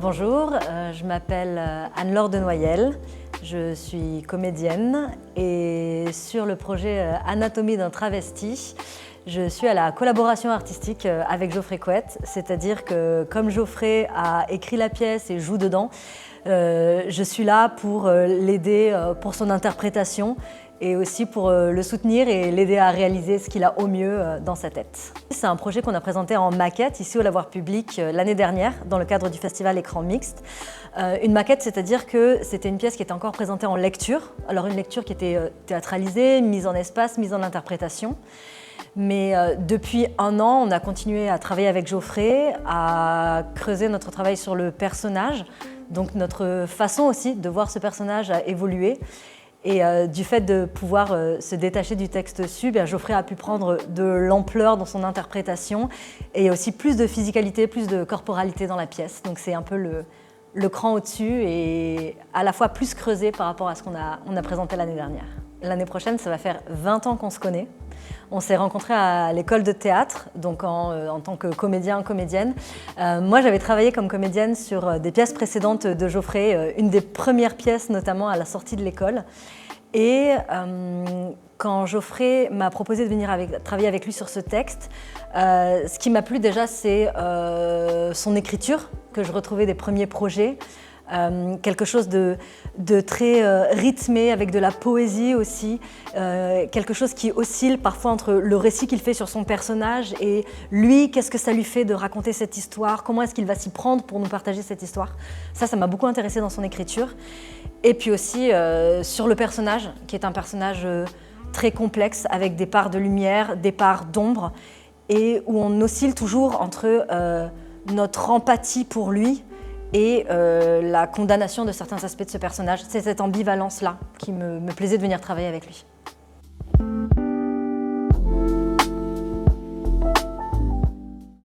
Bonjour, je m'appelle Anne-Laure Denoyel, je suis comédienne et sur le projet Anatomie d'un travesti, je suis à la collaboration artistique avec Geoffrey Couette, c'est-à-dire que comme Geoffrey a écrit la pièce et joue dedans, je suis là pour l'aider pour son interprétation et aussi pour le soutenir et l'aider à réaliser ce qu'il a au mieux dans sa tête. C'est un projet qu'on a présenté en maquette ici au Lavoir Public l'année dernière dans le cadre du festival Écran Mixte. Une maquette, c'est-à-dire que c'était une pièce qui était encore présentée en lecture, alors une lecture qui était théâtralisée, mise en espace, mise en interprétation. Mais depuis un an, on a continué à travailler avec Geoffrey, à creuser notre travail sur le personnage, donc notre façon aussi de voir ce personnage a évolué. Et du fait de pouvoir se détacher du texte su, Geoffrey a pu prendre de l'ampleur dans son interprétation et aussi plus de physicalité, plus de corporalité dans la pièce. Donc c'est un peu le cran au-dessus et à la fois plus creusé par rapport à ce qu'on a présenté l'année dernière. L'année prochaine, ça va faire 20 ans qu'on se connaît. On s'est rencontrés à l'école de théâtre, donc en tant que comédien, comédienne. Moi, j'avais travaillé comme comédienne sur des pièces précédentes de Geoffrey, une des premières pièces notamment à la sortie de l'école. Et quand Geoffrey m'a proposé de venir travailler avec lui sur ce texte, ce qui m'a plu déjà, c'est son écriture, que je retrouvais des premiers projets. Quelque chose de très rythmé, avec de la poésie aussi, quelque chose qui oscille parfois entre le récit qu'il fait sur son personnage et lui, qu'est-ce que ça lui fait de raconter cette histoire, comment est-ce qu'il va s'y prendre pour nous partager cette histoire. Ça m'a beaucoup intéressée dans son écriture. Et puis aussi sur le personnage, qui est un personnage très complexe, avec des parts de lumière, des parts d'ombre, et où on oscille toujours entre notre empathie pour lui, et la condamnation de certains aspects de ce personnage. C'est cette ambivalence-là qui me plaisait de venir travailler avec lui.